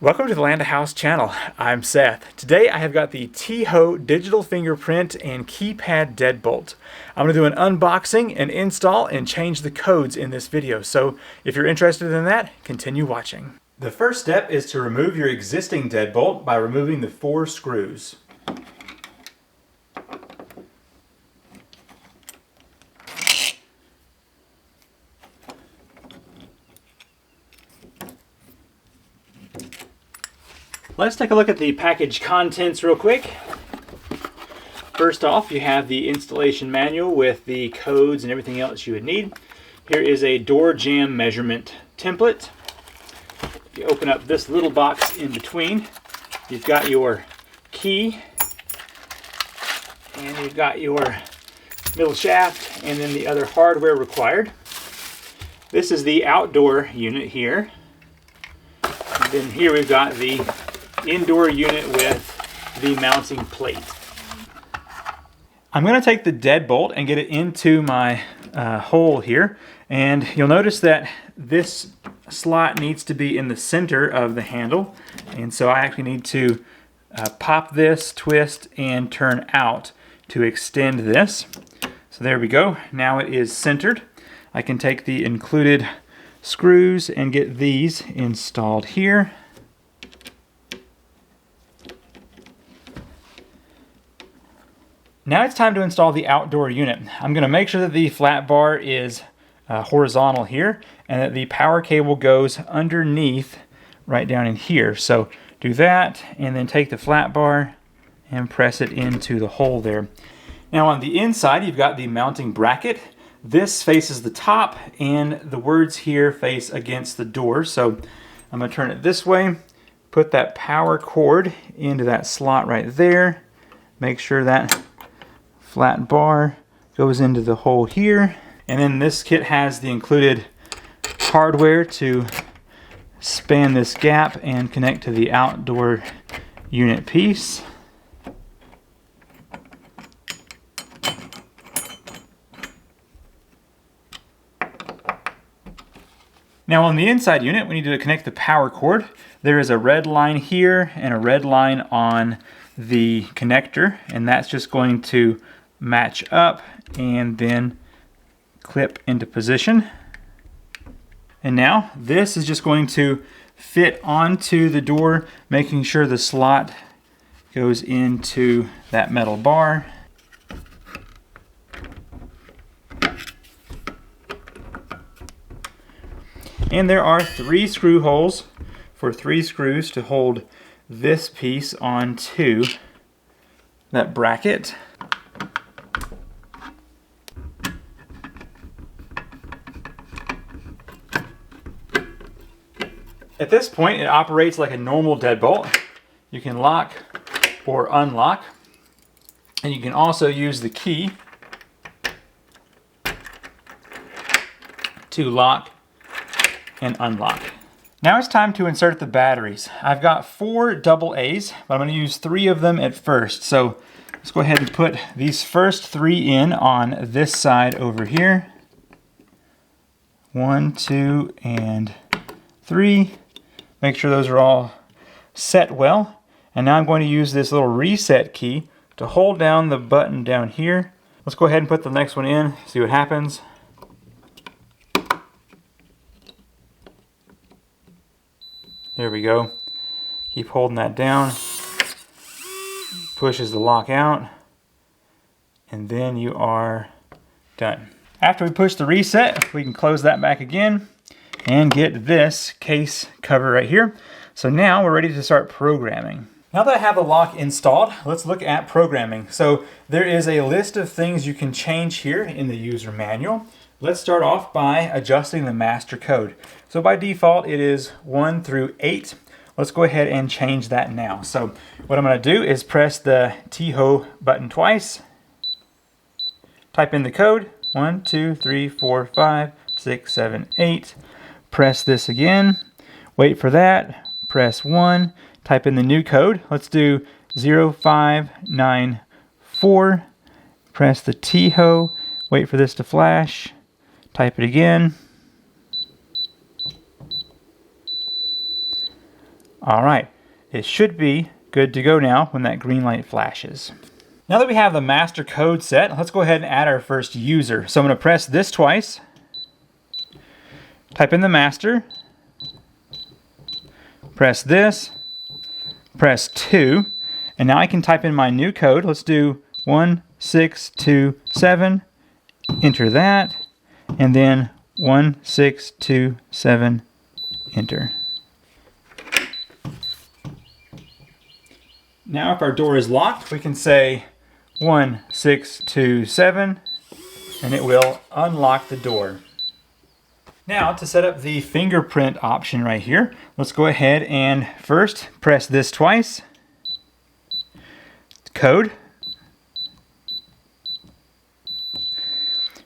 Welcome to the Land House channel. I'm Seth. Today I have got the TEEHO digital fingerprint and keypad deadbolt. I'm going to do an unboxing and install and change the codes in this video. So if you're interested in that, continue watching. The first step is to remove your existing deadbolt by removing the 4 screws. Let's take a look at the package contents real quick. First off, you have the installation manual with the codes and everything else you would need. Here is a door jamb measurement template. If you open up this little box in between, you've got your key, and you've got your middle shaft, and then the other hardware required. This is the outdoor unit here. And then here we've got the indoor unit with the mounting plate. I'm going to take the deadbolt and get it into my hole here, and you'll notice that this slot needs to be in the center of the handle, and so I actually need to pop this, twist, and turn out to extend this. So there we go. Now it is centered. I can take the included screws and get these installed here. Now it's time to install the outdoor unit. I'm going to make sure that the flat bar is horizontal here and that the power cable goes underneath right down in here. So do that and then take the flat bar and press it into the hole there. Now on the inside you've got the mounting bracket. This faces the top and the words here face against the door. So I'm going to turn it this way, put that power cord into that slot right there. Make sure that flat bar goes into the hole here, and then this kit has the included hardware to span this gap and connect to the outdoor unit piece. Now on the inside unit we need to connect the power cord. There is a red line here and a red line on the connector, and that's just going to match up and then clip into position. And now this is just going to fit onto the door, making sure the slot goes into that metal bar. And there are 3 screw holes for 3 screws to hold this piece onto that bracket. At this point, it operates like a normal deadbolt. You can lock or unlock, and you can also use the key to lock and unlock. Now it's time to insert the batteries. I've got 4 double A's, but I'm going to use 3 of them at first. So let's go ahead and put these first 3 in on this side over here. 1, 2, and 3. Make sure those are all set well. And now I'm going to use this little reset key to hold down the button down here. Let's go ahead and put the next one in, see what happens. There we go. Keep holding that down. Pushes the lock out. And then you are done. After we push the reset, we can close that back again and get this case cover right here. So now we're ready to start programming. Now that I have the lock installed, let's look at programming. So there is a list of things you can change here in the user manual. Let's start off by adjusting the master code. So by default it is 1 through 8. Let's go ahead and change that now. So what I'm going to do is press the TEEHO button twice, type in the code 1, 2, 3, 4, 5, 6, 7, 8. Press this again, wait for that, press 1, type in the new code. Let's do 0594, press the TEEHO, wait for this to flash, type it again, All right, it should be good to go now when that green light flashes. Now that we have the master code set, let's go ahead and add our first user. So I'm going to press this twice, type in the master, press this, press 2, and now I can type in my new code. Let's do 1627, enter that, and then 1627, enter. Now if our door is locked, we can say 1627, and it will unlock the door. Now to set up the fingerprint option right here, let's go ahead and first press this twice, code,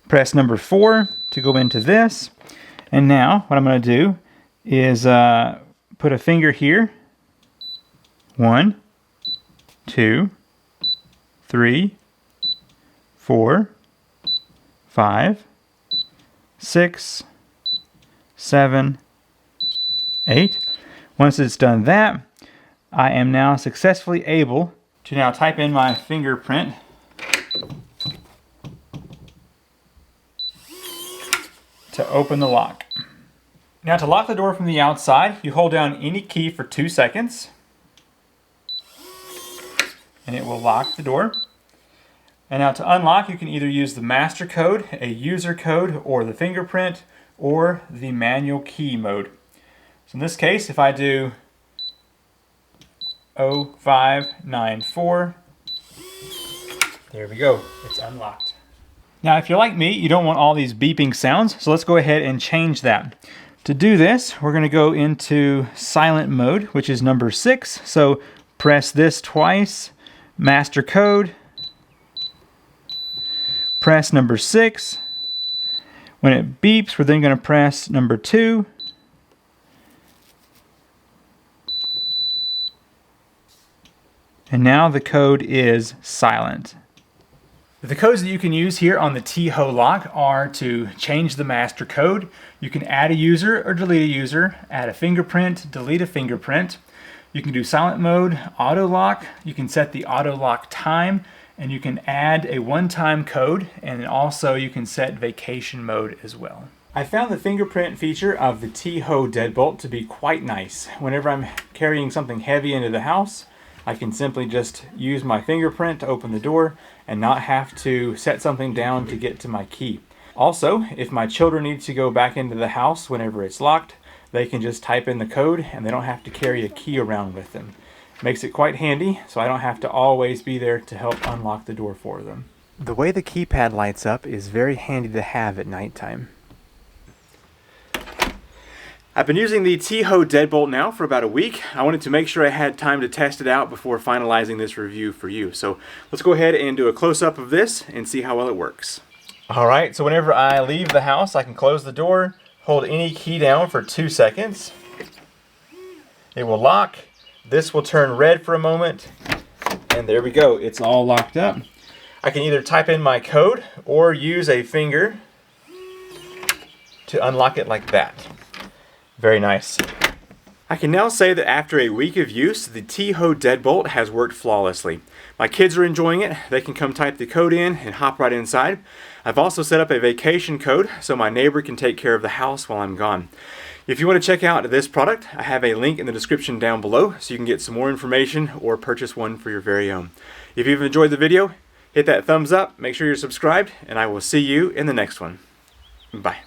press number 4 to go into this, and now what I'm going to do is put a finger here, 1, 2, 3, 4, 5, 6, 7, 8. Once it's done that, I am now successfully able to now type in my fingerprint to open the lock. Now to lock the door from the outside, you hold down any key for 2 seconds and it will lock the door. And now to unlock, you can either use the master code, a user code, or the fingerprint, or the manual key mode. So in this case, if I do 0594, there we go, it's unlocked. Now if you're like me, you don't want all these beeping sounds, so let's go ahead and change that. To do this, we're going to go into silent mode, which is number 6. So press this twice, master code, press number 6. When it beeps, we're then going to press number 2. And now the code is silent. The codes that you can use here on the TEEHO lock are to change the master code. You can add a user or delete a user, add a fingerprint, delete a fingerprint. You can do silent mode, auto lock. You can set the auto lock time, and you can add a one-time code, and then also you can set vacation mode as well. I found the fingerprint feature of the TEEHO deadbolt to be quite nice. Whenever I'm carrying something heavy into the house, I can simply just use my fingerprint to open the door and not have to set something down to get to my key. Also, if my children need to go back into the house whenever it's locked, they can just type in the code and they don't have to carry a key around with them. Makes it quite handy, so I don't have to always be there to help unlock the door for them. The way the keypad lights up is very handy to have at nighttime. I've been using the TEEHO deadbolt now for about a week. I wanted to make sure I had time to test it out before finalizing this review for you. So let's go ahead and do a close-up of this and see how well it works. Alright, so whenever I leave the house, I can close the door, hold any key down for 2 seconds. It will lock. This will turn red for a moment, and there we go. It's all locked up. I can either type in my code or use a finger to unlock it like that. Very nice. I can now say that after a week of use, the TEEHO deadbolt has worked flawlessly. My kids are enjoying it. They can come type the code in and hop right inside. I've also set up a vacation code so my neighbor can take care of the house while I'm gone. If you want to check out this product, I have a link in the description down below so you can get some more information or purchase one for your very own. If you've enjoyed the video, hit that thumbs up, make sure you're subscribed, and I will see you in the next one. Bye.